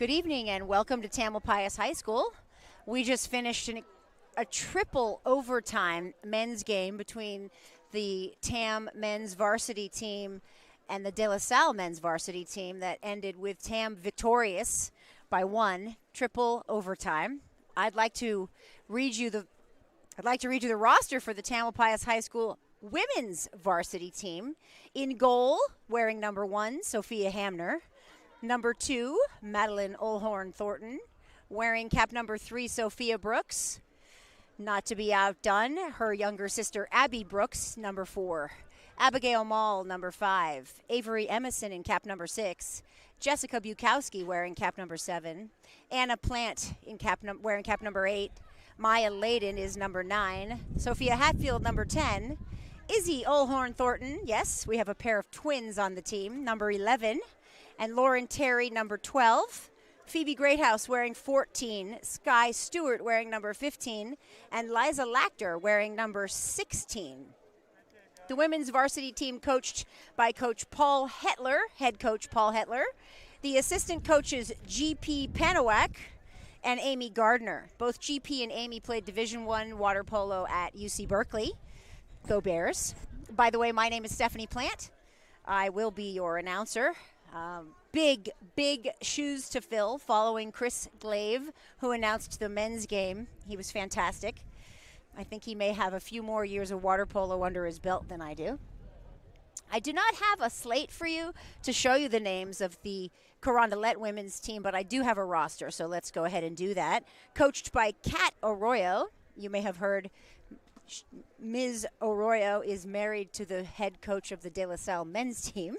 Good evening and welcome to Tamalpais High School. We just finished a triple overtime men's game between the TAM men's varsity team and the De La Salle men's varsity team that ended with TAM victorious by one, triple overtime. I'd like to read you the roster for the Tamalpais High School women's varsity team. In goal, wearing number 1, Sophia Hamner. Number 2, Madeline Olhorn Thornton. Wearing cap number 3, Sophia Brooks. Not to be outdone, her younger sister, Abby Brooks, number 4. Abigail Mall, number 5. Avery Emerson in cap number 6. Jessica Bukowski wearing cap number 7. Anna Plant in wearing cap number 8. Maya Layden is number 9. Sophia Hatfield, number 10. Izzy Olhorn Thornton, yes, we have a pair of twins on the team, number 11. And Lauren Terry, number 12. Phoebe Greathouse wearing 14. Sky Stewart wearing number 15. And Liza Lachter wearing number 16. The women's varsity team coached by Coach Paul Hetler, head coach Paul Hetler. The assistant coaches G.P. Panowak and Amy Gardner. Both GP and Amy played Division I water polo at UC Berkeley. Go Bears. By the way, my name is Stephanie Plant. I will be your announcer. Big shoes to fill following Chris Glaive, who announced the men's game. He was fantastic. I think he may have a few more years of water polo under his belt than I do. I do not have a slate for you to show you the names of the Carondelet women's team, but I do have a roster, so let's go ahead and do that. Coached by Kat Arroyo. You may have heard Ms. Arroyo is married to the head coach of the De La Salle men's team.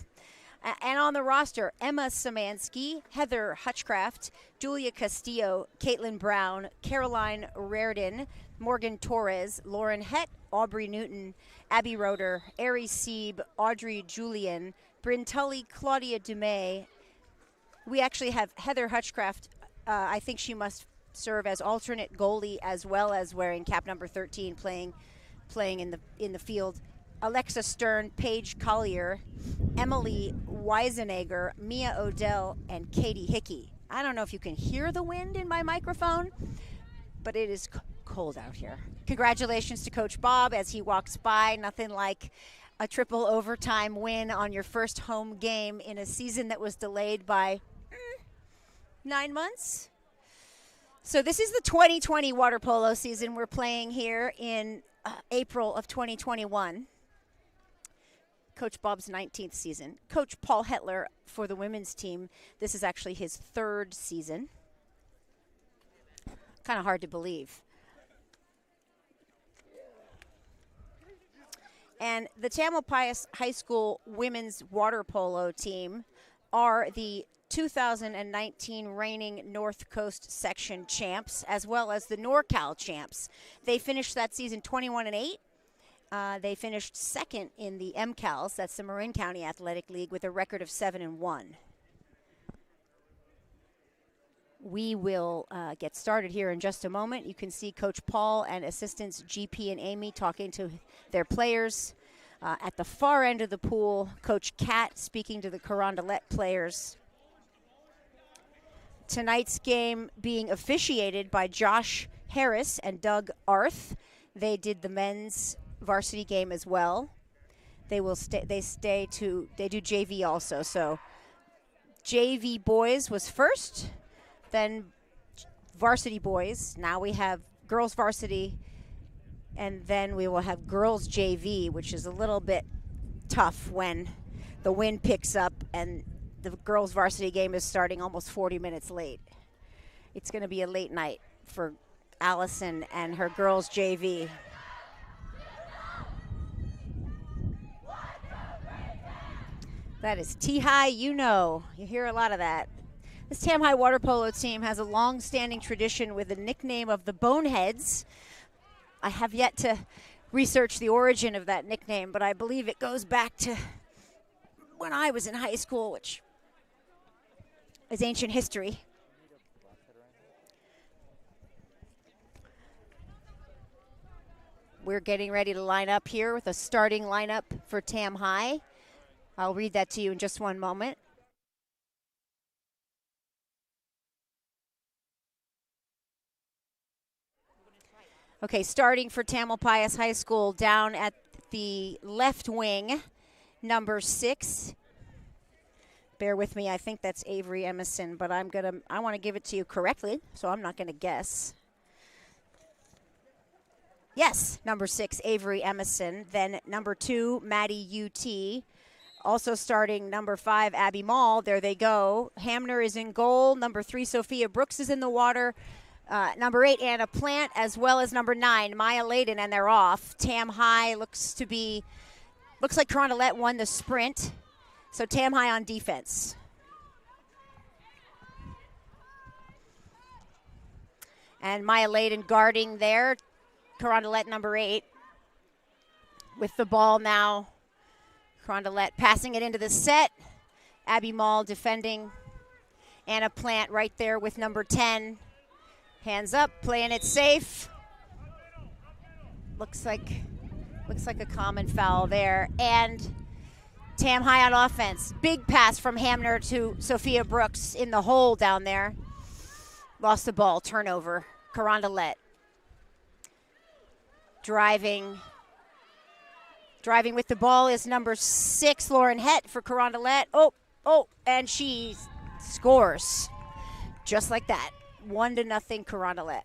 And on the roster, Emma Samansky, Heather Hutchcraft, Julia Castillo, Caitlin Brown, Caroline Reardon, Morgan Torres, Lauren Hett, Aubrey Newton, Abby Roeder, Ari Sieb, Audrey Julian, Bryn Tully, Claudia Dumay. We actually have Heather Hutchcraft. I think she must serve as alternate goalie as well as wearing cap number 13, playing in the field. Alexa Stern, Paige Collier, Emily Weisenegger, Mia Odell, and Katie Hickey. I don't know if you can hear the wind in my microphone, but it is cold out here. Congratulations to Coach Bob as he walks by. Nothing like a triple overtime win on your first home game in a season that was delayed by 9 months. So this is the 2020 water polo season. We're playing here in April of 2021. Coach Bob's 19th season. Coach Paul Hetler for the women's team. This is actually his 3rd season. Kind of hard to believe. And the Tamalpais High School women's water polo team are the 2019 reigning North Coast section champs, as well as the NorCal champs. They finished that season 21-8. They finished 2nd in the MCALs, that's the Marin County Athletic League, with a record of 7-1. We will get started here in just a moment. You can see Coach Paul and assistants GP and Amy talking to their players. At the far end of the pool, Coach Kat speaking to the Carondelet players. Tonight's game being officiated by Josh Harris and Doug Arth. They did the men's varsity game as well. They do JV also. So JV boys was first, then varsity boys. Now we have girls varsity, and then we will have girls JV, which is a little bit tough when the wind picks up and the girls varsity game is starting almost 40 minutes late. It's going to be a late night for Allison and her girls JV. That is T-High, you know. You hear a lot of that. This Tam High water polo team has a long-standing tradition with the nickname of the Boneheads. I have yet to research the origin of that nickname, but I believe it goes back to when I was in high school, which is ancient history. We're getting ready to line up here with a starting lineup for Tam High. I'll read that to you in just one moment. Okay, starting for Tamalpais High School down at the left wing, number 6. Bear with me, I think that's Avery Emerson, but I want to give it to you correctly, so I'm not gonna guess. Yes, number 6, Avery Emerson. Then number 2, Maddie UT. Also starting number 5, Abby Mall. There they go. Hamner is in goal. Number 3, Sophia Brooks is in the water. Number 8, Anna Plant, as well as number 9, Maya Layden, and they're off. Tam High looks like Carondelet won the sprint. So Tam High on defense. And Maya Layden guarding there. Carondelet number 8 with the ball now. Carondelet passing it into the set. Abby Mall defending. Anna Plant right there with number 10. Hands up, playing it safe. Looks like a common foul there. And Tam High on offense. Big pass from Hamner to Sophia Brooks in the hole down there. Lost the ball, turnover. Carondelet. Driving with the ball is number 6, Lauren Hett for Carondelet. Oh, and she scores. Just like that. 1-0 Carondelet.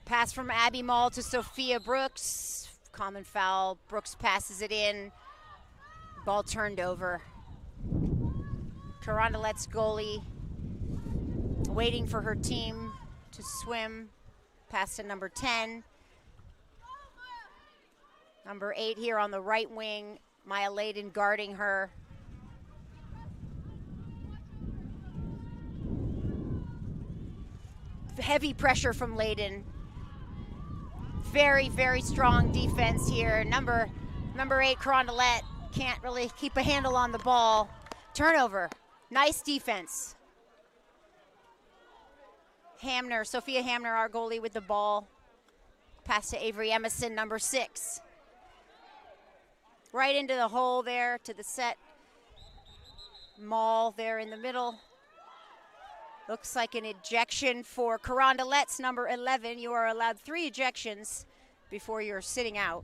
Pass from Abby Mall to Sophia Brooks. Common foul. Brooks passes it in. Ball turned over. Carondelet's goalie waiting for her team to swim. Pass to number 10. Number 8 here on the right wing. Maya Layden guarding her. Heavy pressure from Layden. Very, very strong defense here. Number 8, Carondelet, can't really keep a handle on the ball. Turnover. Nice defense. Hamner, Sophia Hamner, our goalie with the ball. Pass to Avery Emerson, number 6. Right into the hole there to the set. Mall there in the middle. Looks like an ejection for Carondelet's number 11. You are allowed 3 ejections before you're sitting out.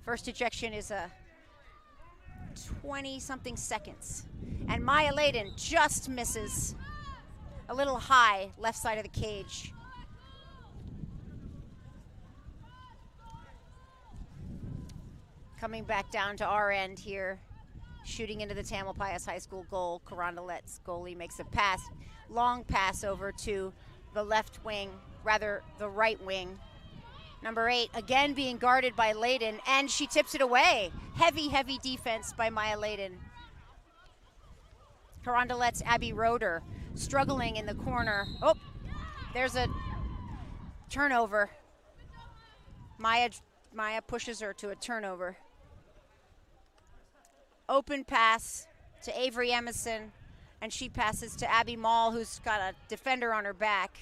First ejection is a 20-something seconds. And Maya Layden just misses. A little high, left side of the cage. Coming back down to our end here. Shooting into the Tamalpais High School goal. Carondelet's goalie makes a pass. Long pass over to the left wing, rather the right wing. Number 8 again being guarded by Layden, and she tips it away. Heavy, heavy defense by Maya Layden. Carondelet's Abby Roeder struggling in the corner. Oh, there's a turnover. Maya pushes her to a turnover. Open pass to Avery Emerson. And she passes to Abby Mall, who's got a defender on her back.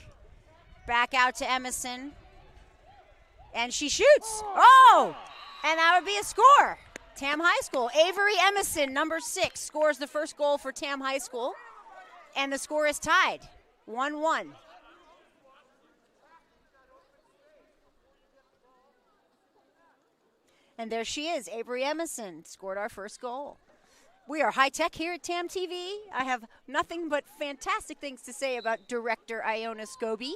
Back out to Emerson. And she shoots. Oh! And that would be a score. Tam High School. Avery Emerson, number 6, scores the first goal for Tam High School. And the score is tied, 1-1. And there she is, Avery Emerson, scored our first goal. We are high-tech here at TAM TV. I have nothing but fantastic things to say about director Iona Scobie.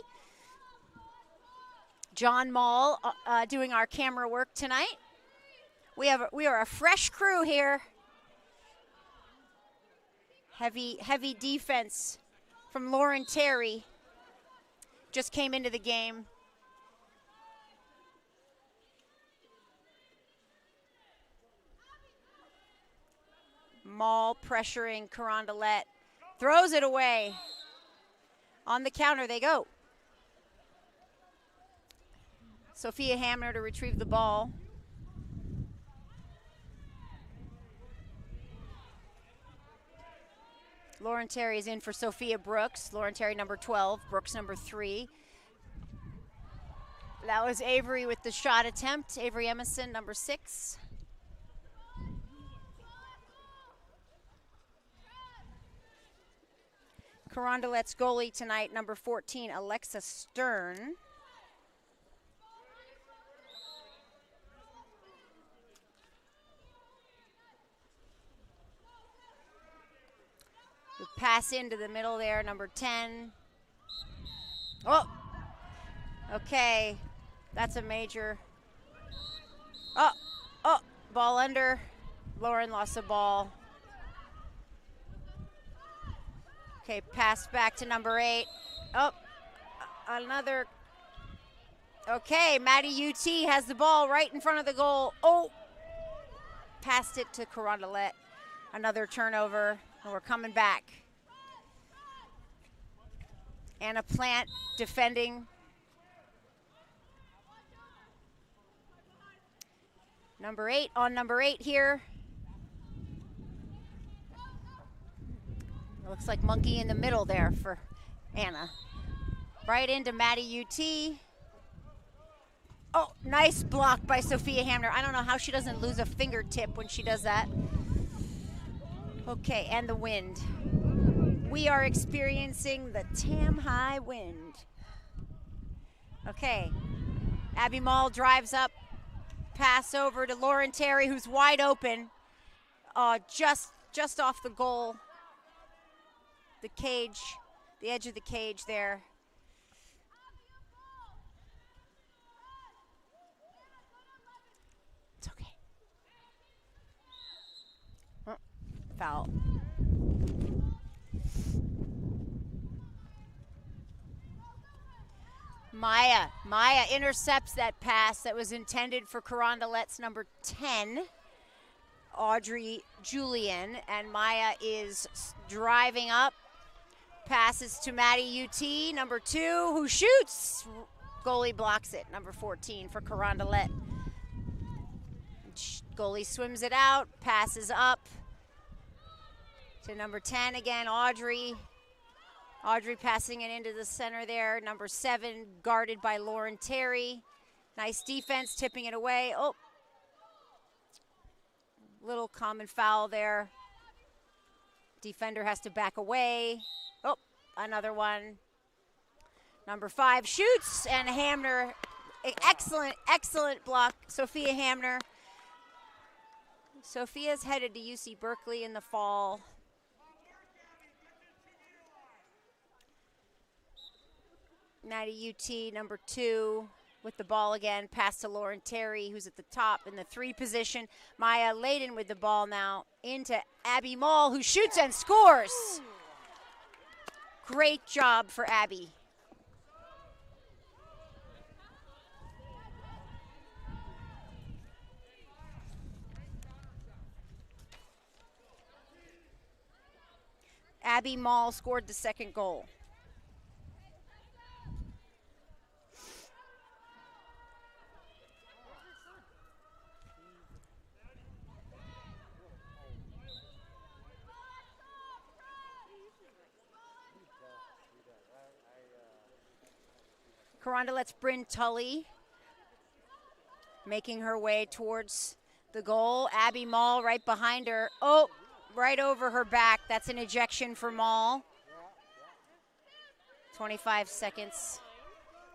John Mall doing our camera work tonight. We are a fresh crew here. Heavy defense from Lauren Terry. Just came into the game. Mall pressuring Carondelet, throws it away. On the counter they go. Sophia Hamner to retrieve the ball. Lauren Terry is in for Sophia Brooks. Lauren Terry number 12, Brooks number 3. That was Avery with the shot attempt. Avery Emerson, number 6. Carondelet's goalie tonight, number 14, Alexa Stern. The pass into the middle there, number 10. Oh, okay. That's a major. Oh, ball under. Lauren lost the ball. Okay, pass back to number 8. Oh, another. Okay, Maddie UT has the ball right in front of the goal. Oh, passed it to Carondelet. Another turnover, and we're coming back. Anna Plant defending. Number 8 on number 8 here. It looks like monkey in the middle there for Anna. Right into Maddie UT. Oh, nice block by Sophia Hamner. I don't know how she doesn't lose a fingertip when she does that. Okay, and the wind. We are experiencing the Tam High wind. Okay, Abby Mall drives up. Pass over to Lauren Terry, who's wide open. Just off the goal. The cage, the edge of the cage there. It's okay. Oh, foul. Maya intercepts that pass that was intended for Carondelet's number 10, Audrey Julian, and Maya is driving up. Passes to Maddie UT, number 2, who shoots. Goalie blocks it, number 14 for Carondelet. Goalie swims it out, passes up to number 10 again, Audrey. Audrey passing it into the center there. Number 7, guarded by Lauren Terry. Nice defense, tipping it away. Oh, little common foul there. Defender has to back away. Oh, another one. Number 5 shoots, and Hamner, excellent block. Sophia Hamner. Sophia's headed to UC Berkeley in the fall. Maddie UT, number 2, with the ball again. Pass to Lauren Terry, who's at the top in the 3 position. Maya Layden with the ball now into Abby Mall, who shoots and scores. Great job for Abby. Abby Mall scored the 2nd goal. Carondelet's Bryn Tully making her way towards the goal. Abby Mall right behind her. Oh, right over her back. That's an ejection for Mall. 25 seconds.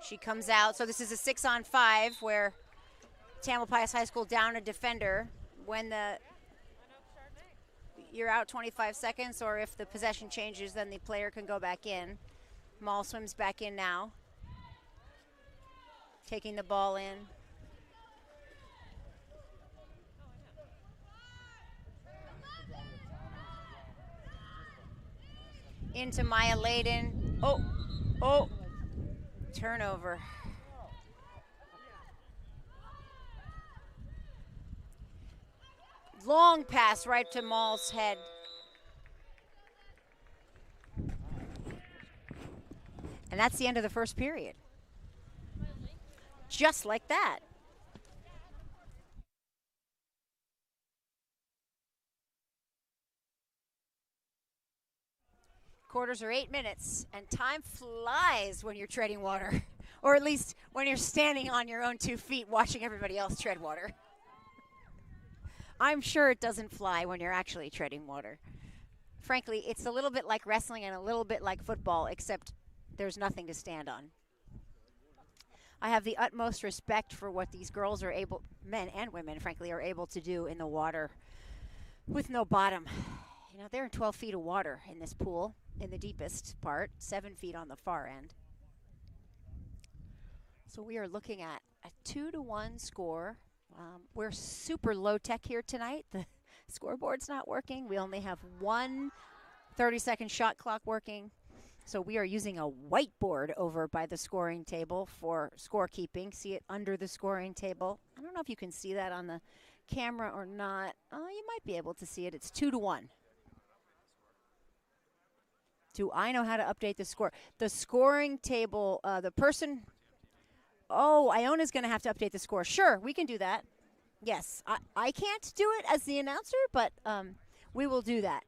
She comes out. So this is a 6-on-5 where Tamalpais High School down a defender. When you're out 25 seconds, or if the possession changes, then the player can go back in. Mall swims back in now. Taking the ball in. Into Maya Layden. Oh, turnover. Long pass right to Mall's head. And that's the end of the first period. Just like that. Quarters are 8 minutes, and time flies when you're treading water. Or at least when you're standing on your own 2 feet watching everybody else tread water. I'm sure it doesn't fly when you're actually treading water. Frankly, it's a little bit like wrestling and a little bit like football, except there's nothing to stand on. I have the utmost respect for what these girls are able, men and women, frankly, are able to do in the water with no bottom. You know, they're in 12 feet of water in this pool, in the deepest part, 7 feet on the far end. So we are looking at a 2-1 score. We're super low tech here tonight. The scoreboard's not working. We only have one 30-second shot clock working. So we are using a whiteboard over by the scoring table for scorekeeping. See it under the scoring table. I don't know if you can see that on the camera or not. Oh, you might be able to see it. It's 2-1. Do I know how to update the score? The scoring table, the person... Oh, Iona's going to have to update the score. Sure, we can do that. Yes, I can't do it as the announcer, but we will do that.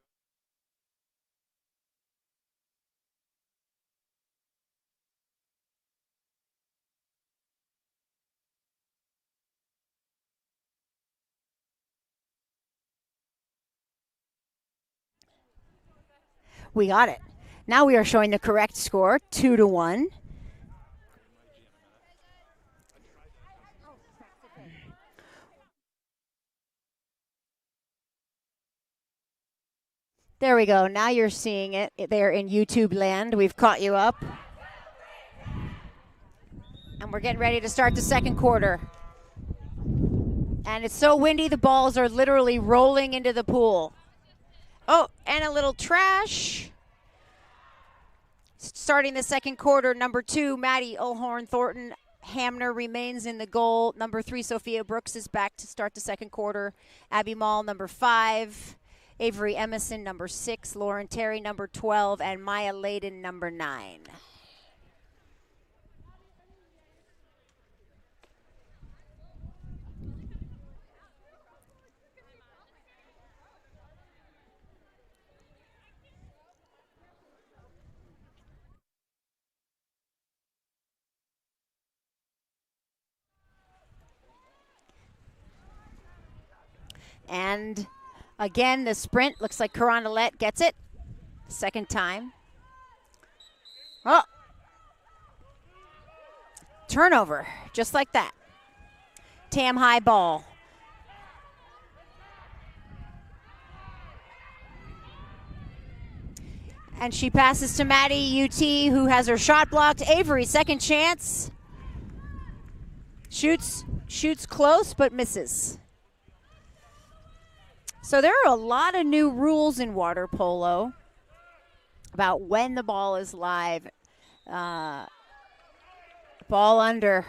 We got it. Now we are showing the correct score, 2-1. There we go. Now you're seeing it there in YouTube land. We've caught you up. And we're getting ready to start the second quarter. And it's so windy, the balls are literally rolling into the pool. Oh, and a little trash. Starting the second quarter, number 2, Maddie Ulhorn Thornton Hamner remains in the goal. Number 3, Sophia Brooks is back to start the second quarter. Abby Mall, number 5. Avery Emerson, number 6. Lauren Terry, number 12. And Maya Layden, number 9. And again, the sprint looks like Carondelet gets it. Second time. Oh. Turnover, just like that. Tam high ball. And she passes to Maddie UT, who has her shot blocked. Avery, second chance. Shoots close, but misses. So there are a lot of new rules in water polo about when the ball is live. Ball under.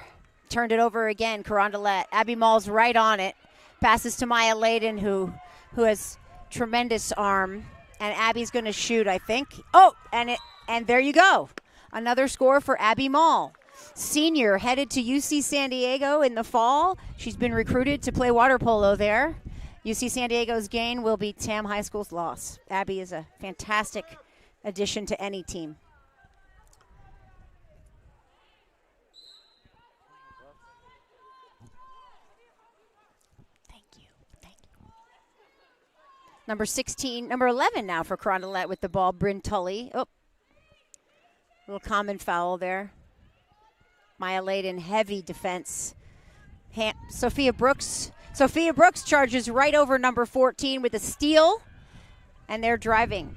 Turned it over again, Carondelet. Abby Mall's right on it. Passes to Maya Layden, who has tremendous arm. And Abby's going to shoot, I think. Oh, and there you go. Another score for Abby Mall. Senior headed to UC San Diego in the fall. She's been recruited to play water polo there. UC San Diego's gain will be Tam High School's loss. Abby is a fantastic addition to any team. Thank you. Number 11 now for Carondelet with the ball, Bryn Tully. Oh, little common foul there. Maya Layden, heavy defense. Sophia Brooks charges right over number 14 with a steal, and they're driving.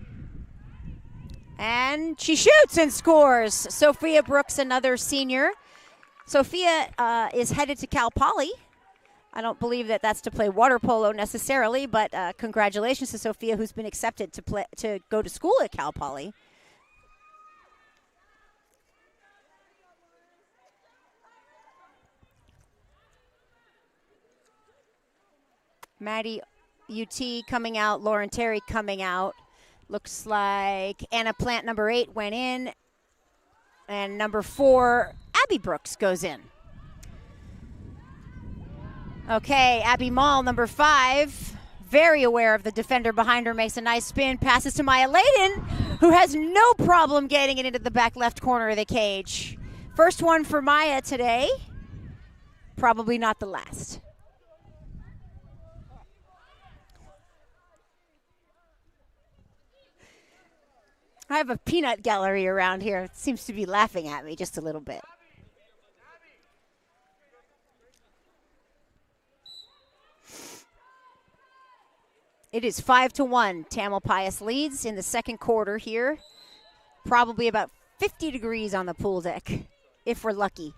And she shoots and scores. Sophia Brooks, another senior. Sophia is headed to Cal Poly. I don't believe that that's to play water polo necessarily, but congratulations to Sophia, who's been accepted to go to school at Cal Poly. Maddie UT coming out, Lauren Terry coming out. Looks like Anna Plant, number 8, went in. And number 4, Abby Brooks goes in. Okay, Abby Mall, number 5, very aware of the defender behind her, makes a nice spin, passes to Maya Layden, who has no problem getting it into the back left corner of the cage. First one for Maya today. Probably not the last. I have a peanut gallery around here. It seems to be laughing at me just a little bit. It is 5-1. Tamalpais leads in the second quarter here. Probably about 50 degrees on the pool deck, if we're lucky.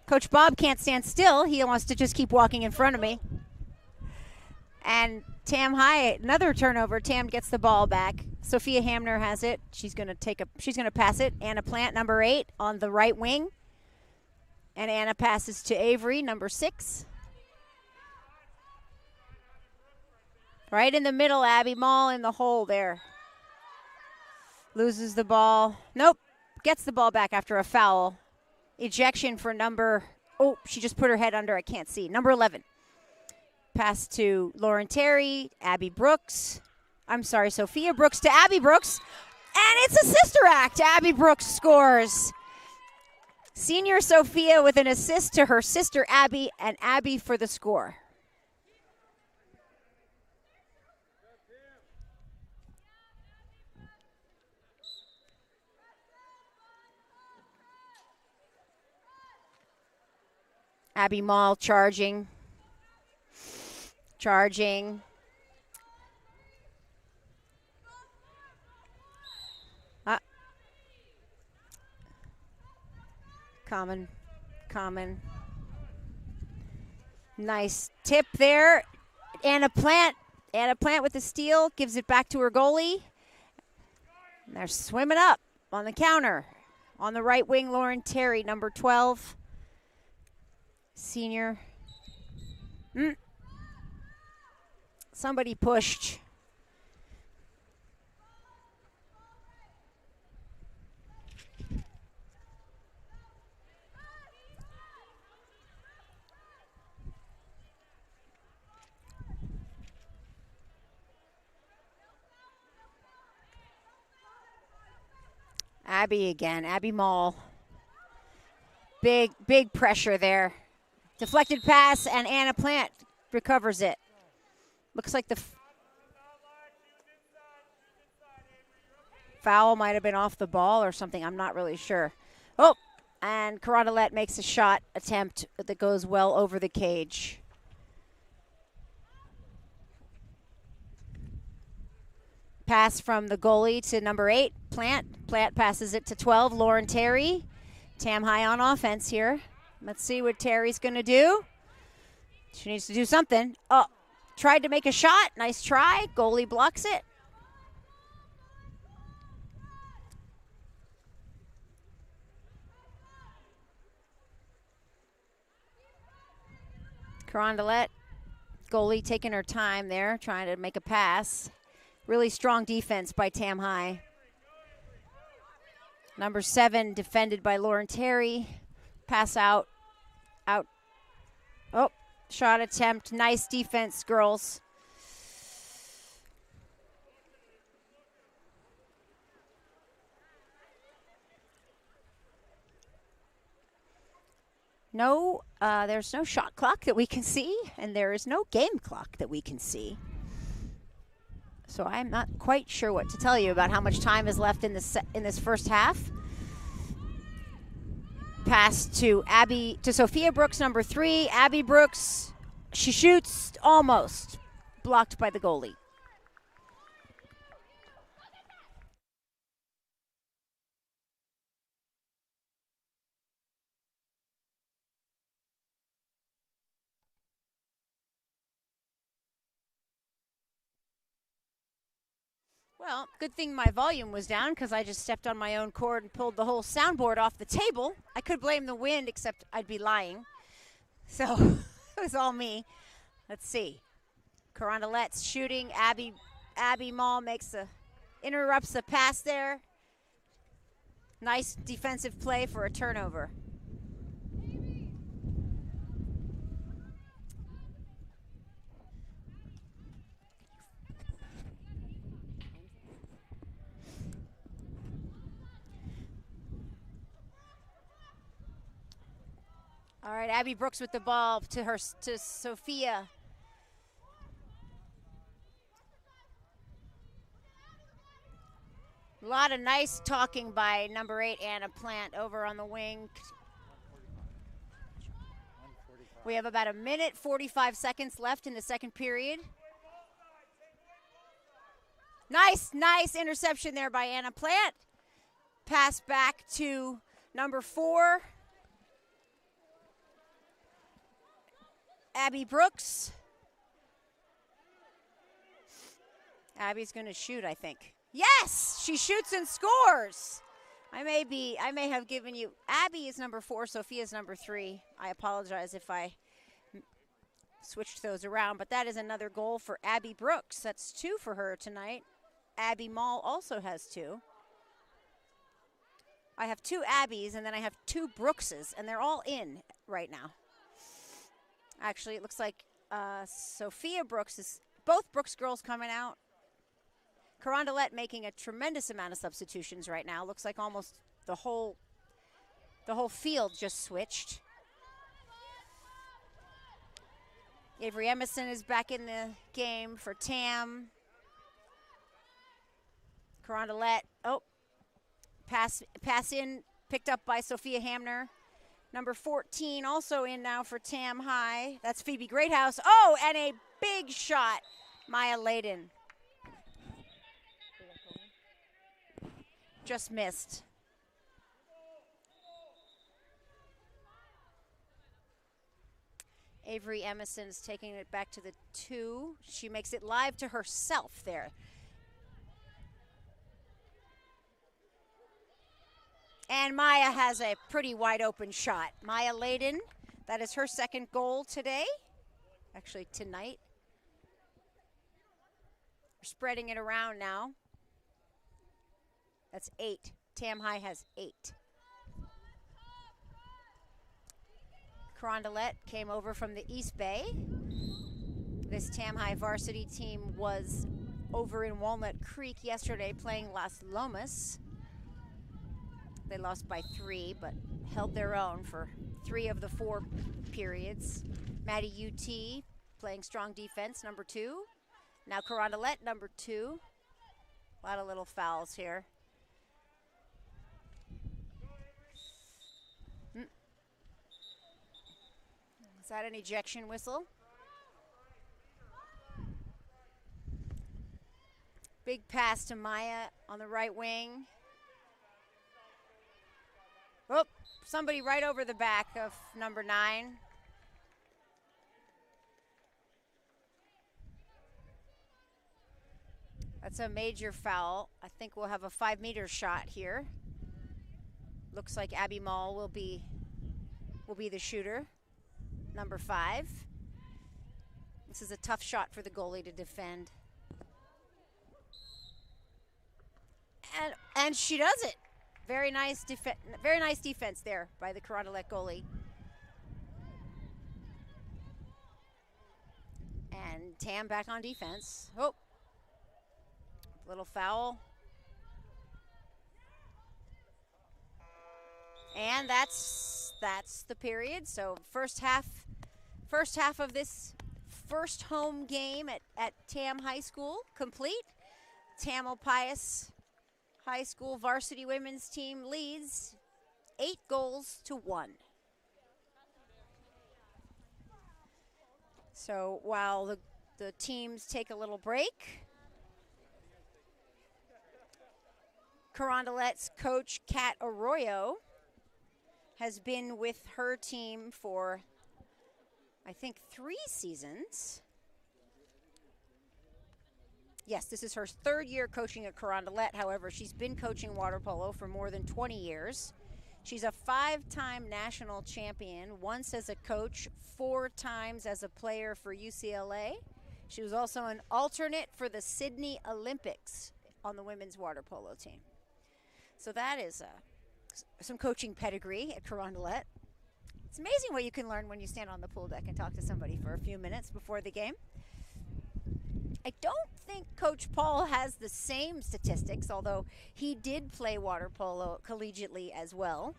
Coach Bob can't stand still. He wants to just keep walking in front of me. And Tam High, another turnover. Tam gets the ball back. Sophia Hamner has it. She's going to pass it. Anna Plant, number 8, on the right wing. And Anna passes to Avery, number 6. Right in the middle, Abby Mall in the hole there. Loses the ball. Nope. Gets the ball back after a foul. Ejection for she just put her head under. I can't see. Number 11. Pass to Lauren Terry, Abby Brooks. I'm sorry, Sophia Brooks to Abby Brooks. And it's a sister act. Abby Brooks scores. Senior Sophia with an assist to her sister Abby, and Abby for the score. Abby Mall charging. Common. Nice tip there. Anna Plant with the steal, gives it back to her goalie. And they're swimming up on the counter. On the right wing, Lauren Terry, number 12. Senior. Somebody pushed. Abby again, Abby Mall. Big pressure there. Deflected pass, and Anna Plant recovers it. Looks like the foul might have been off the ball or something. I'm not really sure. Oh, and Carondelet makes a shot attempt that goes well over the cage. Pass from the goalie to number 8, Plant. Plant passes it to 12, Lauren Terry. Tam High on offense here. Let's see what Terry's going to do. She needs to do something. Oh, tried to make a shot. Nice try. Goalie blocks it. Carondelet, goalie taking her time there, trying to make a pass. Really strong defense by Tam High. Number 7 defended by Lauren Terry. Pass out. Oh, shot attempt. Nice defense, girls. No, there's no shot clock that we can see, and there is no game clock that we can see. So I'm not quite sure what to tell you about how much time is left in this first half. Pass to Sophia Brooks, number 3. Abby Brooks, she shoots almost. Blocked by the goalie. Well, good thing my volume was down because I just stepped on my own cord and pulled the whole soundboard off the table. I could blame the wind, except I'd be lying. So it was all me. Let's see. Carondelet's shooting. Abby Mall interrupts the pass there. Nice defensive play for a turnover. All right, Abby Brooks with the ball to Sophia. A lot of nice talking by number 8, Anna Plant, over on the wing. We have about 1:45 left in the second period. Nice interception there by Anna Plant. Pass back to number 4, Abby Brooks. Abby's going to shoot, I think. Yes, she shoots and scores. I may have given you, Abby is number 4, Sophia's number 3. I apologize if I switched those around, but that is another goal for Abby Brooks. That's 2 for her tonight. Abby Mall also has 2. I have 2 Abbies, and then I have 2 Brookses, and they're all in right now. Actually, it looks like Sophia Brooks is, both Brooks girls coming out. Carondelet making a tremendous amount of substitutions right now. Looks like almost the whole field just switched. Avery Emerson is back in the game for Tam. Carondelet, pass in, picked up by Sophia Hamner. Number 14 also in now for Tam High. That's Phoebe Greathouse. Oh, and a big shot, Maya Layden. Just missed. Avery Emerson is taking it back to the 2. She makes it live to herself there. And Maya has a pretty wide open shot. Maya Layden, that is her second goal today. Actually, tonight. We're spreading it around now. That's 8. Tam High has 8. Carondelet came over from the East Bay. This Tam High varsity team was over in Walnut Creek yesterday playing Las Lomas. They lost by 3, but held their own for 3 of the 4 periods. Maddie UT playing strong defense, number 2. Now Carondelet, number 2. A lot of little fouls here. Is that an ejection whistle? Big pass to Maya on the right wing. Oh, somebody right over the back of number 9. That's a major foul. I think we'll have a 5-meter shot here. Looks like Abby Mall will be the shooter. Number 5. This is a tough shot for the goalie to defend. And she does it. Very nice defense there by the Carondelet goalie. And Tam back on defense. Oh, little foul. And that's the period. So first half of this first home game at Tam High School complete. Tamalpais High School varsity women's team leads 8-1. So while the teams take a little break, Carondelet's coach, Kat Arroyo, has been with her team for, I think, 3 seasons. Yes, this is her 3rd year coaching at Carondelet. However, she's been coaching water polo for more than 20 years. She's a 5-time national champion, once as a coach, 4 times as a player for UCLA. She was also an alternate for the Sydney Olympics on the women's water polo team. So that is some coaching pedigree at Carondelet. It's amazing what you can learn when you stand on the pool deck and talk to somebody for a few minutes before the game. I don't think Coach Paul has the same statistics, although he did play water polo collegiately as well.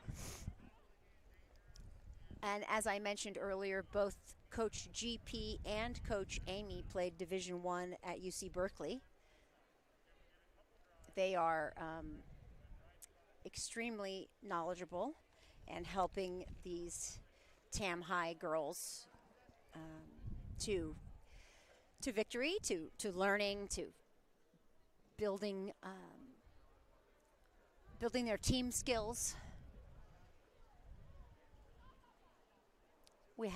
And as I mentioned earlier, both Coach GP and Coach Amy played Division I at UC Berkeley. They are extremely knowledgeable and helping these Tam High girls to victory, to learning, to building their team skills. We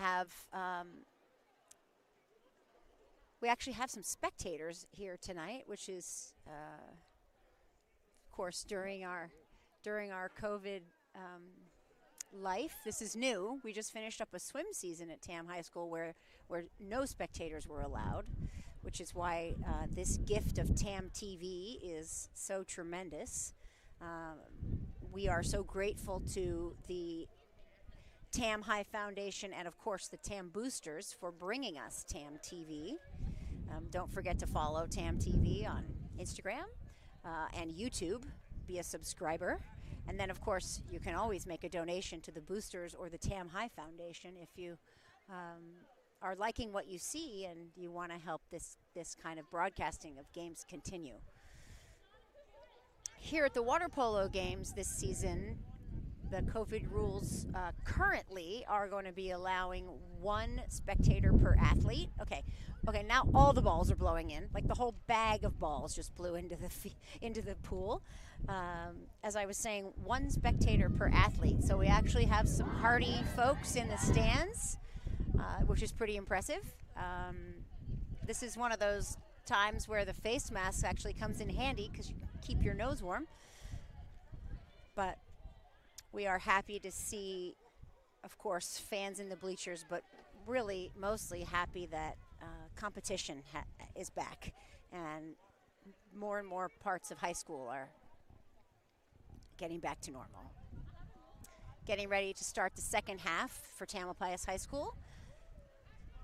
actually have some spectators here tonight, which is, of course, during our COVID life. This is new. We just finished up a swim season at Tam High School where no spectators were allowed, which is why this gift of Tam TV is so tremendous. We are so grateful to the Tam High Foundation and, of course, the Tam Boosters for bringing us Tam TV. Don't forget to follow Tam TV on Instagram and YouTube. Be a subscriber. And then, of course, you can always make a donation to the Boosters or the Tam High Foundation if you are liking what you see and you want to help this kind of broadcasting of games continue. Here at the water polo games this season, the COVID rules currently are going to be allowing 1 spectator per athlete. Okay, now all the balls are blowing in. Like the whole bag of balls just blew into the pool. As I was saying, 1 spectator per athlete. So we actually have some hardy folks in the stands, which is pretty impressive. This is one of those times where the face mask actually comes in handy because you keep your nose warm. But we are happy to see, of course, fans in the bleachers, but really mostly happy that competition is back and more parts of high school are getting back to normal. Getting ready to start the second half for Tamalpais High School.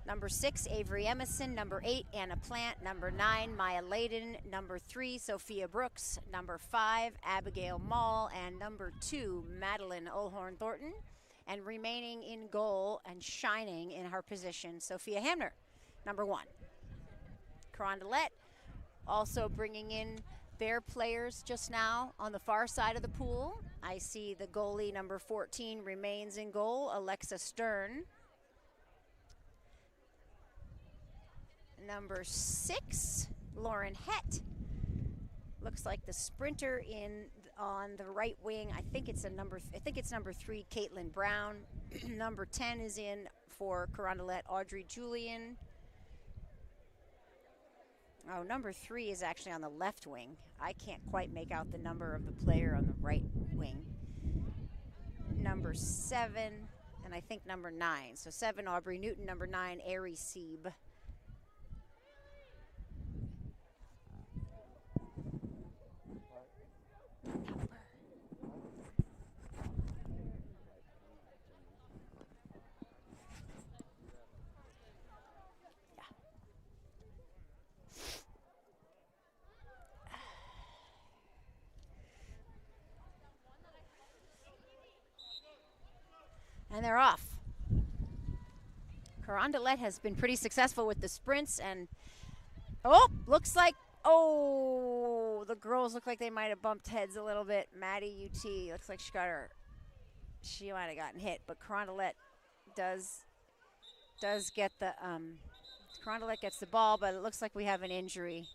Number 6, Avery Emerson. Number 8, Anna Plant. Number 9, Maya Layden. Number 3, Sophia Brooks. Number 5, Abigail Mall. And number 2, Madeline Olhorn Thornton. And remaining in goal and shining in her position, Sophia Hamner, number 1. Carondelet also bringing in their players just now on the far side of the pool. I see the goalie, number 14, remains in goal, Alexa Stern. Number 6, Lauren Het. Looks like the sprinter on the right wing. I think it's number 3, Caitlin Brown. Number 10 is in for Carondelet, Audrey Julian. Oh, number 3 is actually on the left wing. I can't quite make out the number of the player on the right wing. Number 7, and I think number 9. So 7, Aubrey Newton. Number 9, Ari Sieb. And they're off. Carondelet has been pretty successful with the sprints, and looks like, the girls look like they might have bumped heads a little bit. Maddie UT looks like she might have gotten hit, but Carondelet does get the Carondelet gets the ball, but it looks like we have an injury.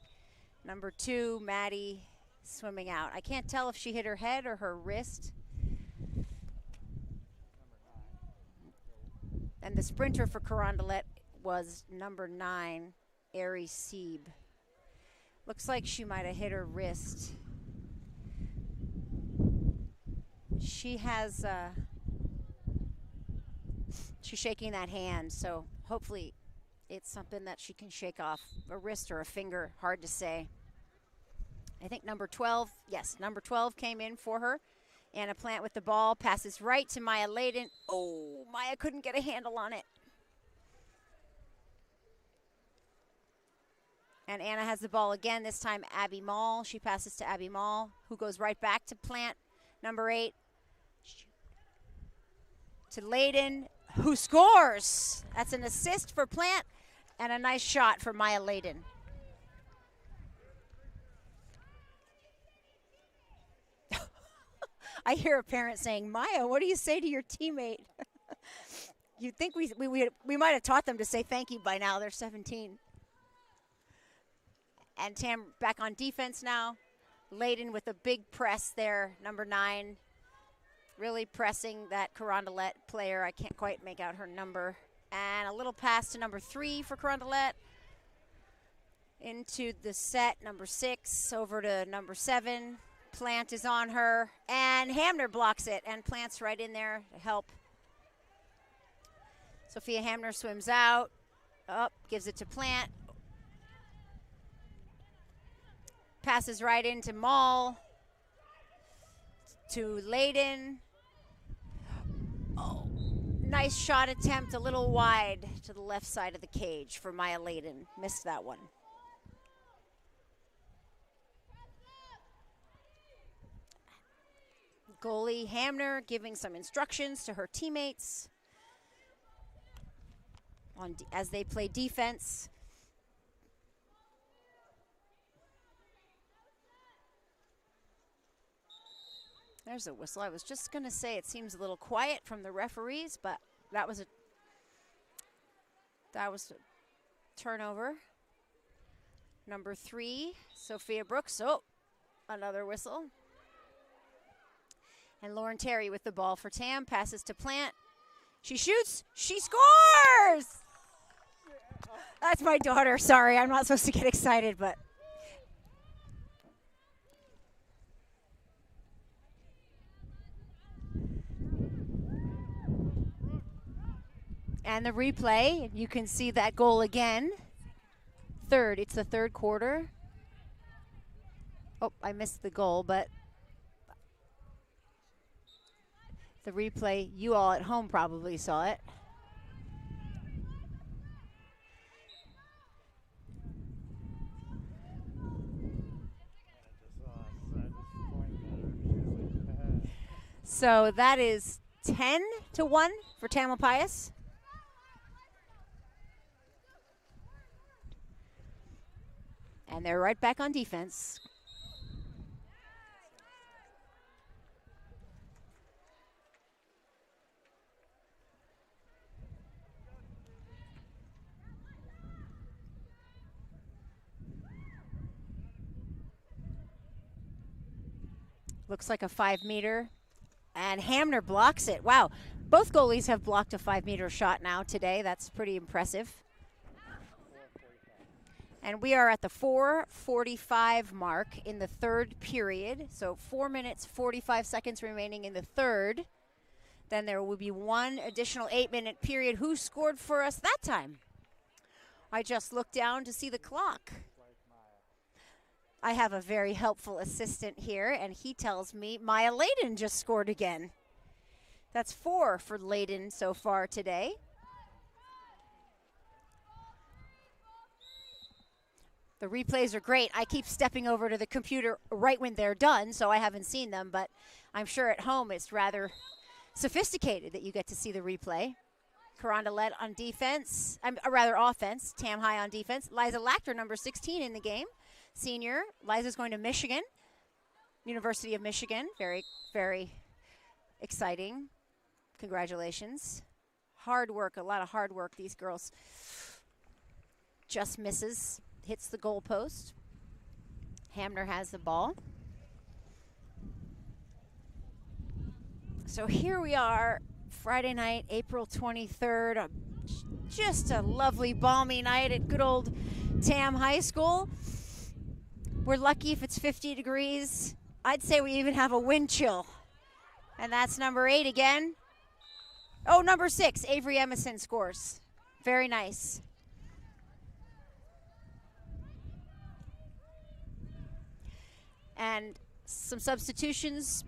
Number 2, Maddie, swimming out. I can't tell if she hit her head or her wrist. And the sprinter for Carondelet was number 9, Ari Sieb. Looks like she might have hit her wrist. She has, she's shaking that hand, so hopefully it's something that she can shake off, a wrist or a finger, hard to say. I think number 12, yes, number 12 came in for her. Anna Plant with the ball, passes right to Maya Layden. Oh, Maya couldn't get a handle on it. And Anna has the ball again, this time Abby Mall. She passes to Abby Mall, who goes right back to Plant. Number 8. To Layden, who scores. That's an assist for Plant and a nice shot for Maya Layden. I hear a parent saying, Maya, what do you say to your teammate? You'd think we might have taught them to say thank you by now. They're 17. And Tam back on defense now. Layden with a big press there, number 9. Really pressing that Carondelet player. I can't quite make out her number. And a little pass to number 3 for Carondelet. Into the set, number 6, over to number 7. Plant is on her, and Hamner blocks it, and Plant's right in there to help. Sophia Hamner swims out, up, gives it to Plant. Passes right into Mall, to Layden. Oh, nice shot attempt, a little wide to the left side of the cage for Maya Layden. Missed that one. Goalie Hamner giving some instructions to her teammates as they play defense. There's a whistle. I was just going to say it seems a little quiet from the referees, but that was a turnover. Number 3, Sophia Brooks. Oh, another whistle. And Lauren Terry with the ball for Tam. Passes to Plant. She shoots. She scores! That's my daughter. Sorry, I'm not supposed to get excited, but. And the replay, you can see that goal again. It's the third quarter. Oh, I missed the goal, but. The replay, you all at home probably saw it. So that is 10-1 for Tamalpais. And they're right back on defense. Looks like a 5-meter, and Hamner blocks it. Wow, both goalies have blocked a 5-meter shot now today. That's pretty impressive. And we are at the 4:45 mark in the third period. So 4 minutes, 45 seconds remaining in the third. Then there will be one additional 8-minute period. Who scored for us that time? I just looked down to see the clock. I have a very helpful assistant here, and he tells me Maya Layden just scored again. That's 4 for Layden so far today. The replays are great. I keep stepping over to the computer right when they're done, so I haven't seen them, but I'm sure at home it's rather sophisticated that you get to see the replay. Carondelet on defense, rather offense, Tam High on defense. Liza Lachter, number 16 in the game. Senior. Liza's going to Michigan, University of Michigan. Very, very exciting. Congratulations. Hard work, a lot of hard work. These girls just misses, hits the goal post. Hamner has the ball. So here we are, Friday night, April 23rd. Just a lovely, balmy night at good old Tam High School. We're lucky if it's 50 degrees. I'd say we even have a wind chill. And that's number 8 again. Oh, number 6, Avery Emerson scores. Very nice. And some substitutions.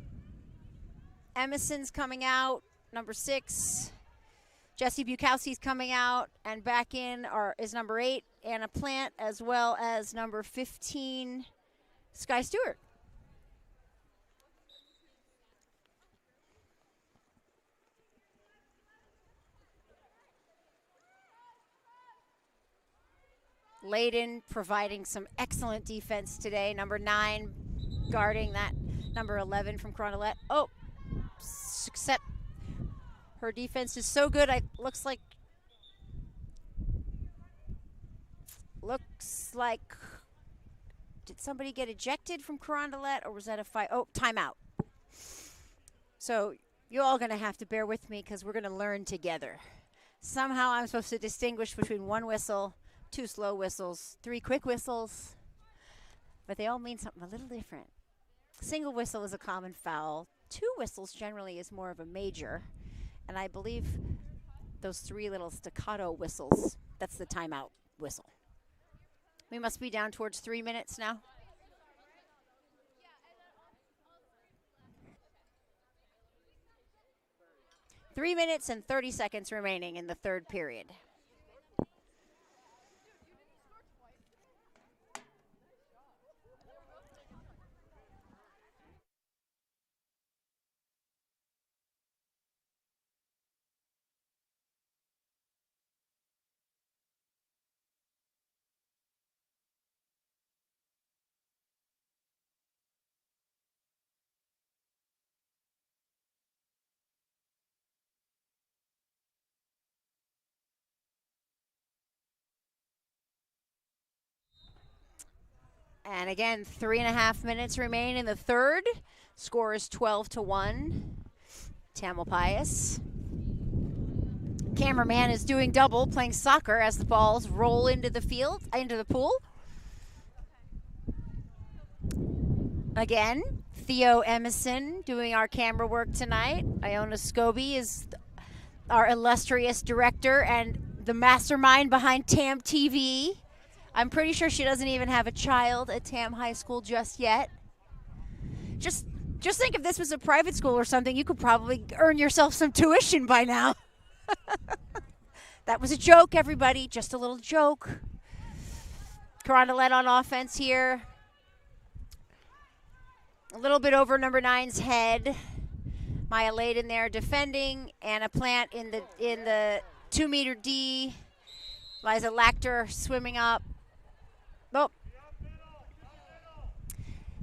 Emerson's coming out, number 6. Jesse Bukowski's coming out, and back in is number 8, Anna Plant, as well as number 15, Sky Stewart. Layden providing some excellent defense today. Number 9 guarding that number 11 from Carondelet. Oh, except her defense is so good. Looks like did somebody get ejected from Carondelet, or was that a fight? Oh, timeout. So you're all going to have to bear with me because we're going to learn together. Somehow I'm supposed to distinguish between 1 whistle, 2 slow whistles, 3 quick whistles, but they all mean something a little different. Single whistle is a common foul. 2 whistles generally is more of a major, and I believe those 3 little staccato whistles, that's the timeout whistle. We must be down towards 3 minutes now. Three minutes and 30 seconds remaining in the third period. And again, 3.5 minutes remain in the third. Score is 12-1. Tamalpais. Cameraman is doing double, playing soccer as the balls roll into the field, into the pool. Again, Theo Emerson doing our camera work tonight. Iona Scobie is our illustrious director and the mastermind behind TAM TV. I'm pretty sure she doesn't even have a child at TAM High School just yet. Just think if this was a private school or something, you could probably earn yourself some tuition by now. That was a joke, everybody. Just a little joke. Carondelet on offense here. A little bit over number 9's head. Maya Layden there defending. Anna Plant in the 2-meter D. Liza Lachter swimming up. Oh.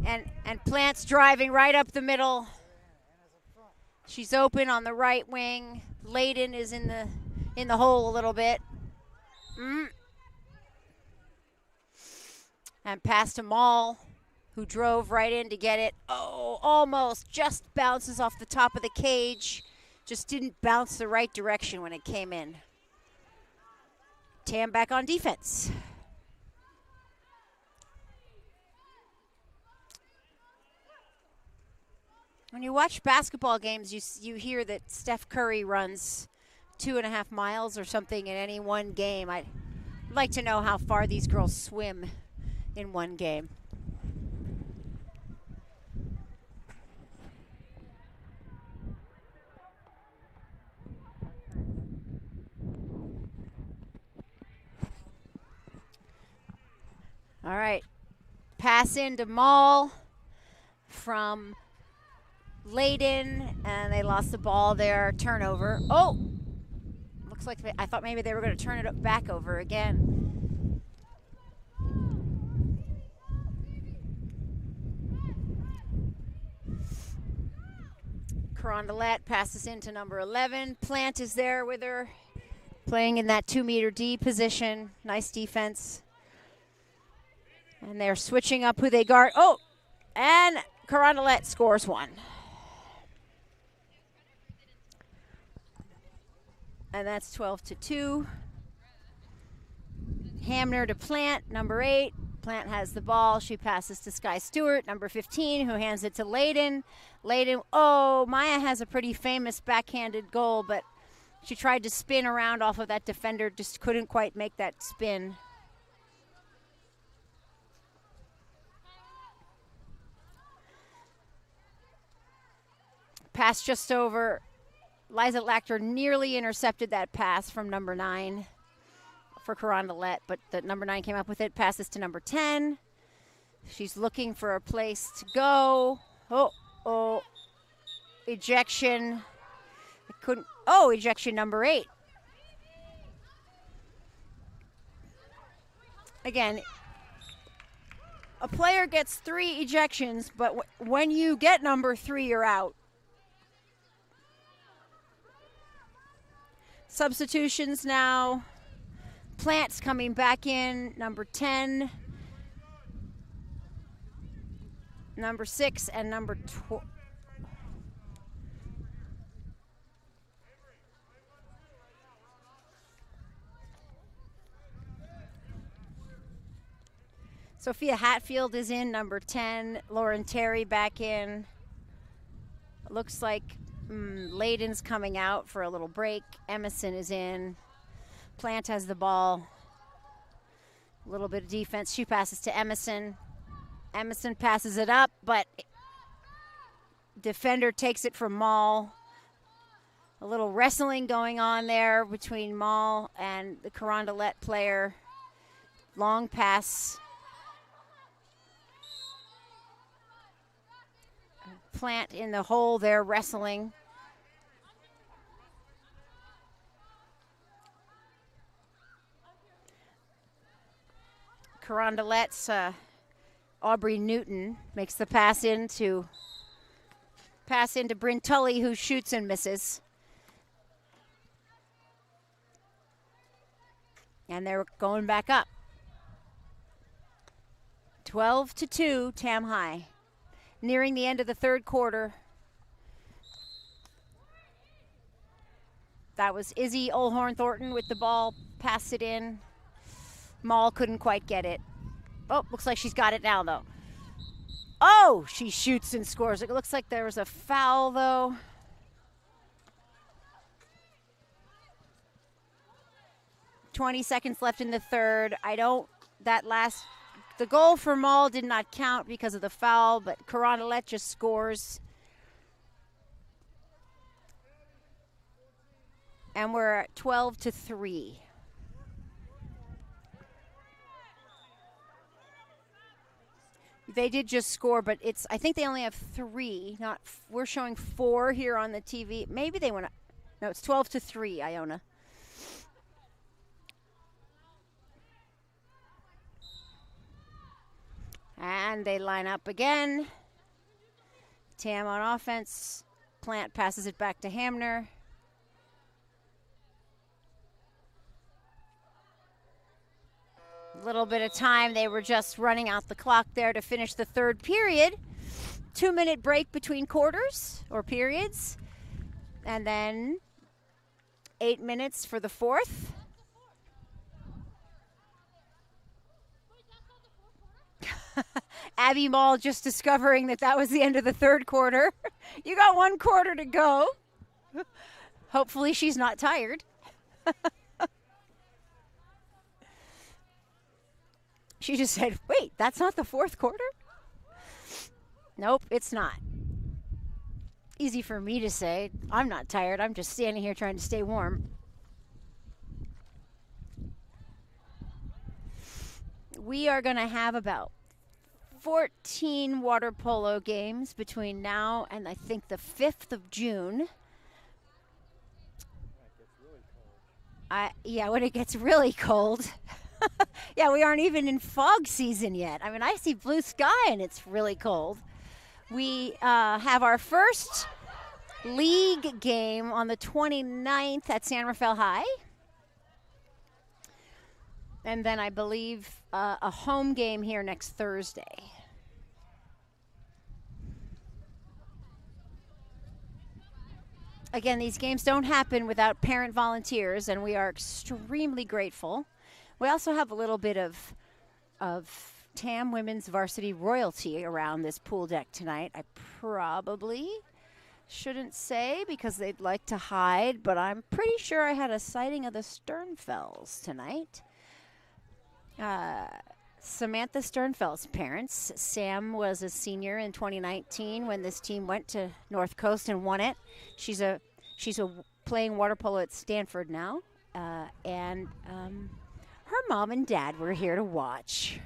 And Plant's driving right up the middle. She's open on the right wing. Layden is in the hole a little bit. And pass to Mall, who drove right in to get it. Oh, almost. Just bounces off the top of the cage. Just didn't bounce the right direction when it came in. Tam back on defense. When you watch basketball games, you hear that Steph Curry runs 2.5 miles or something in any one game. I'd like to know how far these girls swim in one game. All right, pass into Mall from Layden, and they lost the ball there. Turnover. Oh, looks like I thought maybe they were going to turn it back over again. Carondelet passes into number 11. Plant is there with her, playing in that 2-meter D position. Nice defense. And they're switching up who they guard. Oh, and Carondelet scores 1. And that's 12-2. Hamner to Plant, number 8. Plant has the ball. She passes to Sky Stewart, number 15, who hands it to Layden. Layden, oh, Maya has a pretty famous backhanded goal, but she tried to spin around off of that defender, just couldn't quite make that spin. Pass just over. Liza Lachter nearly intercepted that pass from number 9 for Carondelet, but the number 9 came up with it. Passes to number 10. She's looking for a place to go. Oh, ejection. Ejection number 8. Again, a player gets 3 ejections, but when you get number 3, you're out. Substitutions now. Plant's coming back in, number 10, number 6, and number 12. Sophia Hatfield is in, number 10. Lauren Terry back in. Looks like Layden's coming out for a little break. Emerson is in. Plant has the ball. A little bit of defense. She passes to Emerson. Emerson passes it up, but defender takes it from Mall. A little wrestling going on there between Mall and the Carondelet player. Long pass. Plant in the hole there, wrestling. Carondelet's Aubrey Newton makes the pass into Bryn Tully, who shoots and misses. And they're going back up. 12-2, Tam High. Nearing the end of the third quarter. That was Izzy Olhorn Thornton with the ball, passed it in. Mall couldn't quite get it. Oh, looks like she's got it now, though. Oh, she shoots and scores. It looks like there was a foul, though. "20 seconds left in the third. The goal for Mall did not count because of the foul, but Carondelet just scores. And we're at 12-3. They did just score, but I think they only have 3. We're showing 4 here on the TV. Maybe they went up. No, it's 12-3, Iona. And they line up again. Tam on offense. Plant passes it back to Hamner. A little bit of time. They were just running out the clock there to finish the third period. 2-minute break between quarters or periods. And then 8 minutes for the fourth. Abby Mall just discovering that was the end of the third quarter. You got 1 quarter to go. Hopefully she's not tired. She just said, wait, that's not the fourth quarter? Nope, it's not. Easy for me to say. I'm not tired. I'm just standing here trying to stay warm. We are going to have about 14 water polo games between now and I think the 5th of June. Yeah, when it gets really cold. Yeah, we aren't even in fog season yet. I mean, I see blue sky and it's really cold. We have our first league game on the 29th at San Rafael High. And then I believe a home game here next Thursday. Again, these games don't happen without parent volunteers, and we are extremely grateful. We also have a little bit of TAM women's varsity royalty around this pool deck tonight. I probably shouldn't say because they'd like to hide, but I'm pretty sure I had a sighting of the Sternfells tonight. Samantha Sternfeld's parents. Sam was a senior in 2019 when this team went to North Coast and won it. She's playing water polo at Stanford now, and her mom and dad were here to watch.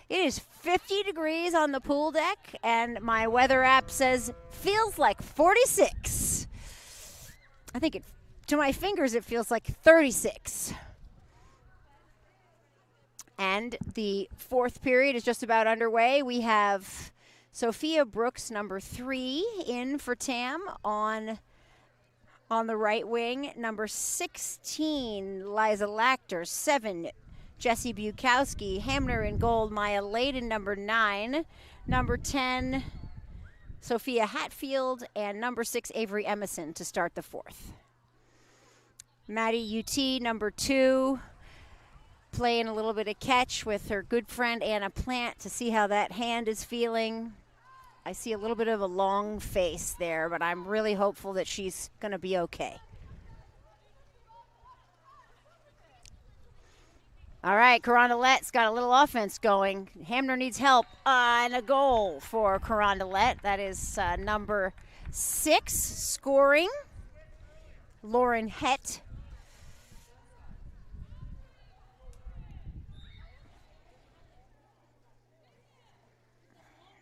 It is 50 degrees on the pool deck, and my weather app says feels like 46. I think to my fingers it feels like 36. And the fourth period is just about underway. We have Sophia Brooks, number 3, in for Tam on the right wing. Number 16, Liza Lachter. 7, Jessie Bukowski. Hamner in gold. Maya Layden, number 9. Number 10, Sophia Hatfield. And number 6, Avery Emerson to start the fourth. Maddie UT, number 2, playing a little bit of catch with her good friend Anna Plant to see how that hand is feeling. I see a little bit of a long face there, but I'm really hopeful that she's going to be okay. All right, Carondelet's got a little offense going. Hamner needs help, and a goal for Carondelet. That is number 6 scoring, Lauren Hett.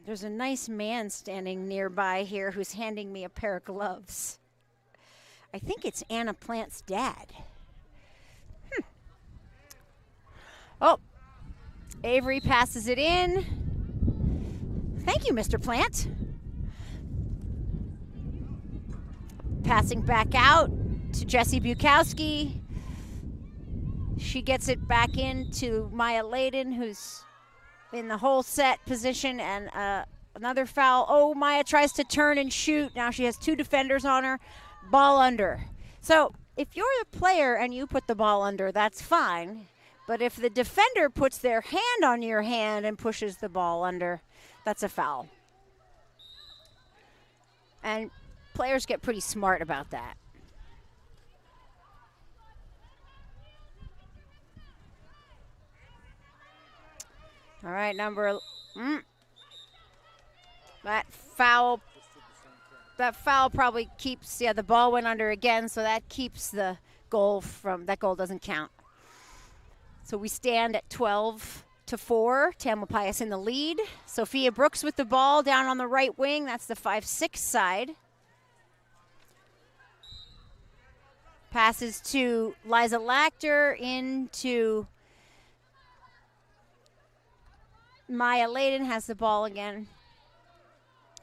There's a nice man standing nearby here who's handing me a pair of gloves. I think it's Anna Plant's dad. Oh, Avery passes it in. Thank you, Mr. Plant. Passing back out to Jessie Bukowski. She gets it back into Maya Layden, who's in the whole set position, and another foul. Oh, Maya tries to turn and shoot. Now she has 2 defenders on her. Ball under. So if you're the player and you put the ball under, that's fine. But if the defender puts their hand on your hand and pushes the ball under, that's a foul. And players get pretty smart about that. All right, that foul probably keeps, the ball went under again, so that keeps the goal from, that goal doesn't count. So we stand at 12-4, Tamalpais in the lead. Sophia Brooks with the ball down on the right wing, that's the 5-6 side. Passes to Liza Lachter into Maya Layden, has the ball again.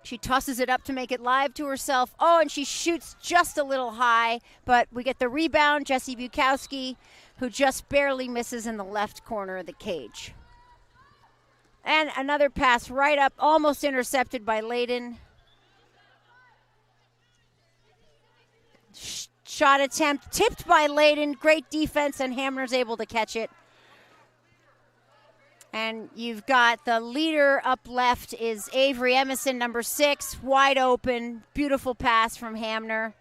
She tosses it up to make it live to herself. Oh, and she shoots just a little high, but we get the rebound. Jessie Bukowski, who just barely misses in the left corner of the cage. And another pass right up, almost intercepted by Layden. Shot attempt tipped by Layden. Great defense, and Hamner's able to catch it. And you've got the leader up left is Avery Emerson, number 6, wide open. Beautiful pass from Hamner.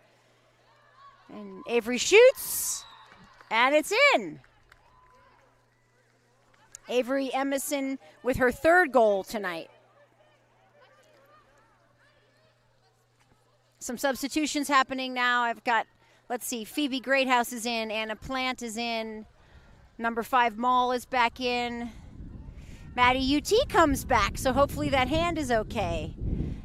And Avery shoots, and it's in. Avery Emerson with her 3rd goal tonight. Some substitutions happening now. I've got, let's see, Phoebe Greathouse is in, Anna Plant is in, number 5 Mall is back in. Maddie UT comes back, so hopefully that hand is okay.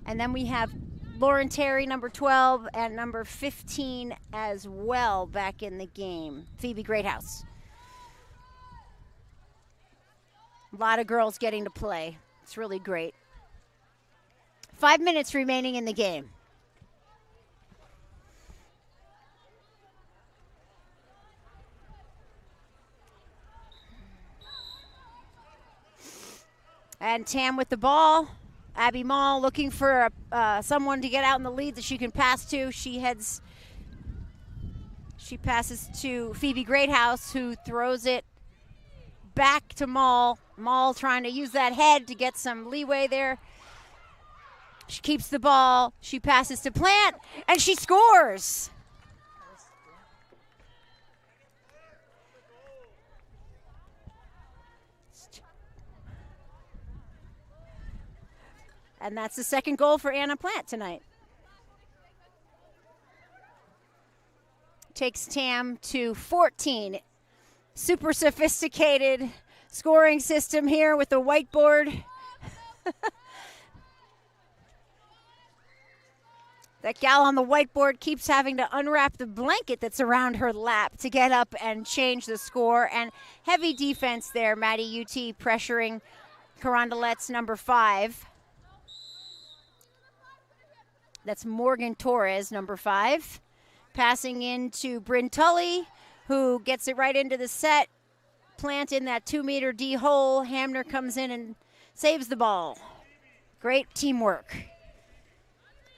And then we have Lauren Terry, number 12, and number 15 as well back in the game. Phoebe Greathouse. A lot of girls getting to play. It's really great. 5 minutes remaining in the game. And Tam with the ball. Abby Mall looking for someone to get out in the lead that she can pass to. She passes to Phoebe Greathouse, who throws it back to Mall. Mall trying to use that head to get some leeway there. She keeps the ball. She passes to Plant, and she scores. And that's the 2nd goal for Anna Plant tonight. Takes Tam to 14. Super sophisticated scoring system here with the whiteboard. That gal on the whiteboard keeps having to unwrap the blanket that's around her lap to get up and change the score. And heavy defense there, Maddie UT pressuring Carondelet's number 5. That's Morgan Torres, number 5. Passing into Bryn Tully, who gets it right into the set. Plant in that 2-meter D hole. Hamner comes in and saves the ball. Great teamwork.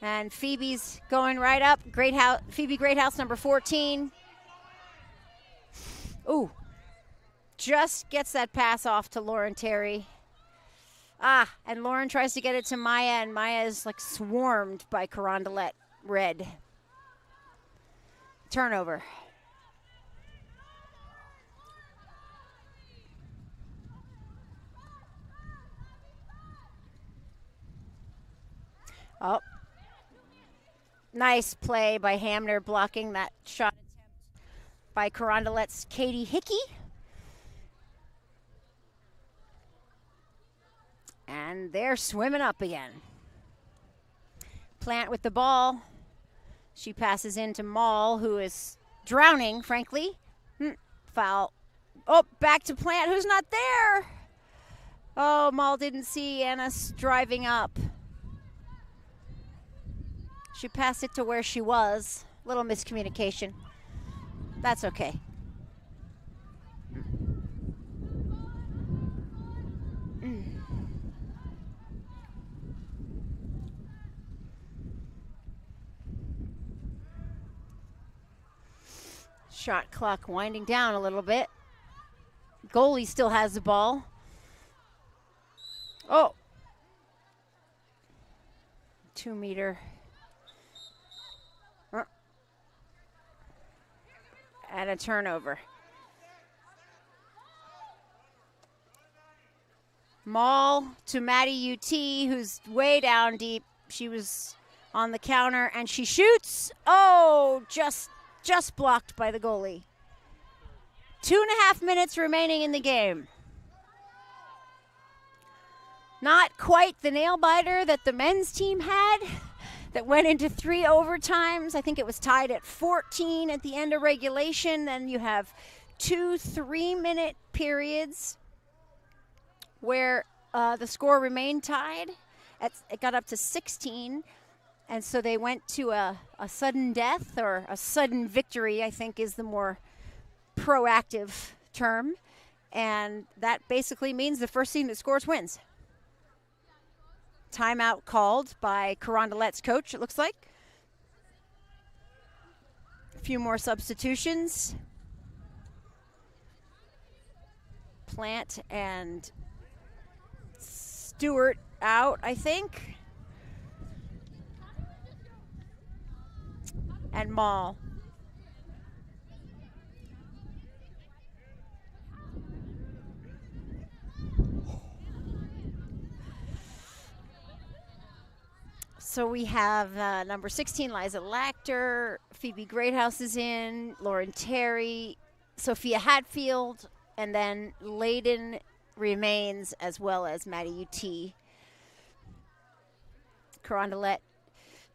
And Phoebe's going right up. Phoebe Greathouse, number 14. Ooh. Just gets that pass off to Lauren Terry. And Lauren tries to get it to Maya, and Maya is like swarmed by Carondelet red. Turnover. Oh. Nice play by Hamner blocking that shot attempt by Carondelet's Katie Hickey. And they're swimming up again. Plant with the ball. She passes into Maul, who is drowning, frankly. Foul. Oh, back to Plant, who's not there. Oh, Maul didn't see Anna's driving up. She passed it to where she was. Little miscommunication. That's okay. Shot clock winding down a little bit. Goalie still has the ball. Oh. 2-meter. And a turnover. Maul to Maddie UT, who's way down deep. She was on the counter, and she shoots. Oh, just blocked by the goalie. 2.5 minutes remaining in the game. Not quite the nail biter that the men's team had. That went into 3 overtimes. I think it was tied at 14 at the end of regulation. Then you have 2 3-minute periods where the score remained tied. It got up to 16. And so they went to a sudden death, or a sudden victory, I think is the more proactive term. And that basically means the first team that scores wins. Timeout called by Carondelet's coach, it looks like. A few more substitutions. Plant and Stewart out, I think. And Maul. So we have number 16, Liza Lachter, Phoebe Greathouse is in, Lauren Terry, Sophia Hatfield, and then Layden remains, as well as Maddie UT. Carondelet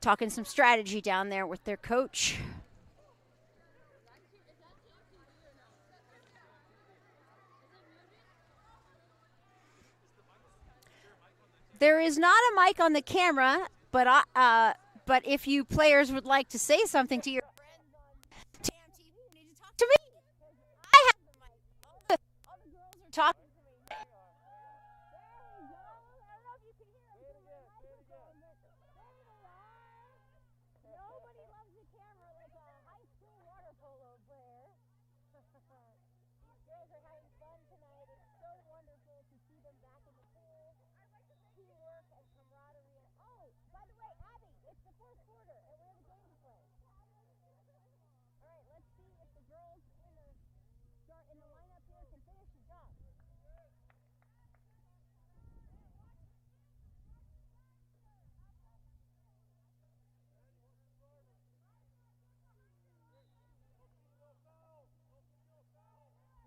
talking some strategy down there with their coach. There is not a mic on the camera, but if you players would like to say something to your friends on TAM TV, you need to talk to me. I have the mic. All the girls are talking to me. There you go. I don't know if you can hear them through the microphone, but there they are. Nobody loves the camera like a high school water polo player. Girls are having fun tonight. It's so wonderful to see them back in the pool. Teamwork and camaraderie. Oh, by the way, Abby, it's the fourth quarter, and we have a game to play. All right, let's see if the girls in the lineup here can finish the job.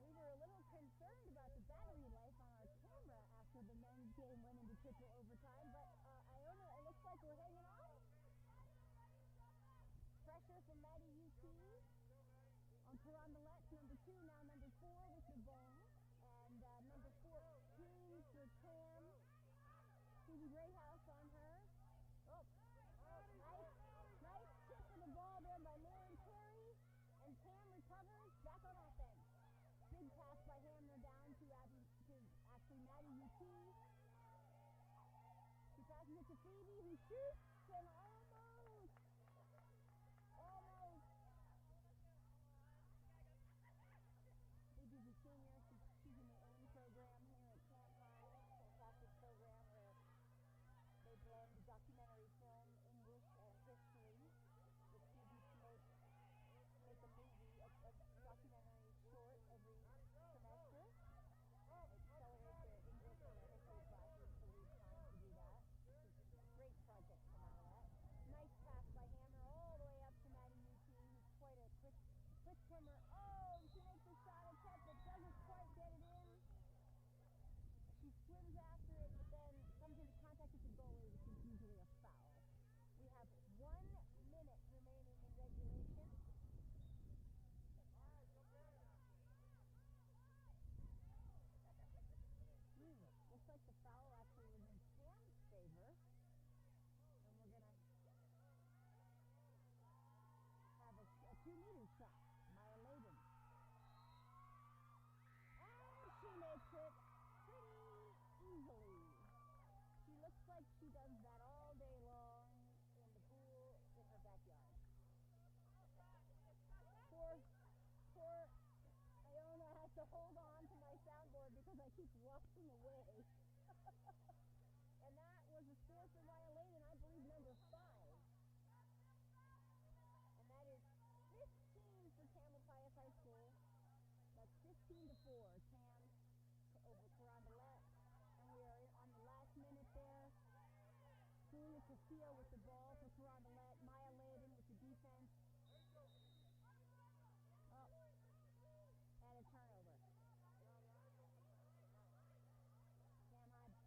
We were a little concerned about the battery life on our camera after the men's game went into triple overtime, but Iona, it looks like we're hanging on. 2, now number 4 with the ball. And number 14 for Tam. Susie Grayhouse on her. Oh, nice chip of the ball there by Lauren Terry. And Tam recovers, back on offense. Big pass by Hamner down to Maddie UT. She passes it to Phoebe, who shoots and almost. Phoebe's a senior. She's in the AIM program here at Camp High, fantastic program where they blend documentary film, English, and history with students make a movie, a documentary short every semester. Accelerate their English and their history classes to leave time to do that. It's a great project come out of that. Nice pass by Hammer all the way up to Maddie UT, who's quite a quick swimmer. Oh, she makes a shot attempt but doesn't quite get it in. She swims after it, but then comes into contact with the goalie, which is usually a foul. We have 1 minute remaining in regulation. Looks like the foul actually was in Tam's favor. And we're going to have a 2-meter shot. Maya Layden. And she makes it pretty easily. She looks like she does that all day long in the pool in her backyard. Poor Iona has to hold on to my soundboard because I keep walking away. And that was a score for Maya Layden, I believe number 5. And that is 15 for Tamalpais High School. That's 15-4. Tam over Carondelet. And we are on the last minute there. Julia Castillo with the ball for Carondelet. Maya Layden with the defense. Oh, and a turnover. Tam High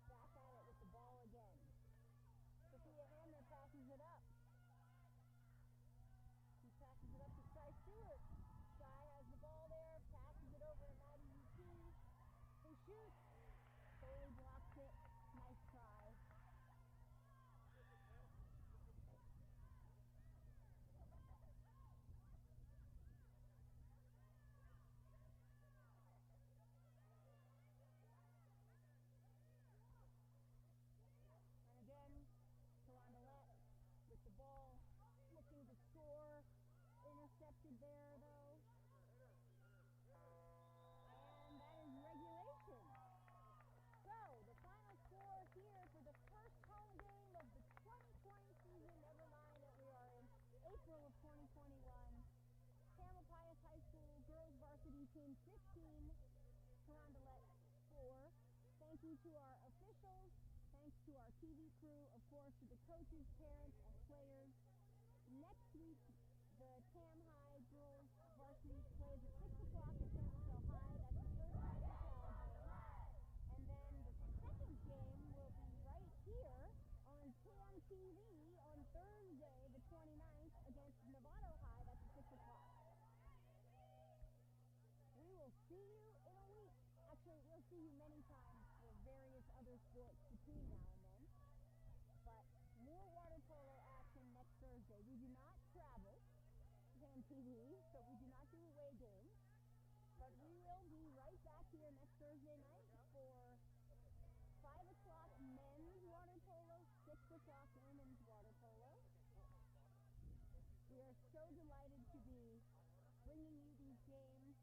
back at it with the ball again. Sophia Hamner passes it up. She passes it up to Sky Stewart. Sky has the ball there, passes it over to Maddie UT. Who shoots. Totally blocks it. Nice try. And again, Carondelet with the ball, looking to score. Intercepted there, though. And that is regulation. So, the final score here for the first home game of the 2020 season, never mind that we are in April of 2021. Tamalpais High School girls varsity team 15, Carondelet 4. Thank you to our officials. Thanks to our TV crew, of course, to the coaches, parents, and players. Next week, the Tam High girls varsity plays at 6 o'clock at San Rafael High. That's the first Cal game. And then the second game will be right here on Tam TV on Thursday, the 29th, against Novato High. That's at 6 o'clock. We will see you in a week. Actually, we'll see you many times for various other sports between now and then. But more water polo action next Thursday. We do not travel Tam TV, so we do not do away games. But we will be right back here next Thursday night for 5 o'clock men's water polo, 6 o'clock women's water polo. We are so delighted to be bringing you these games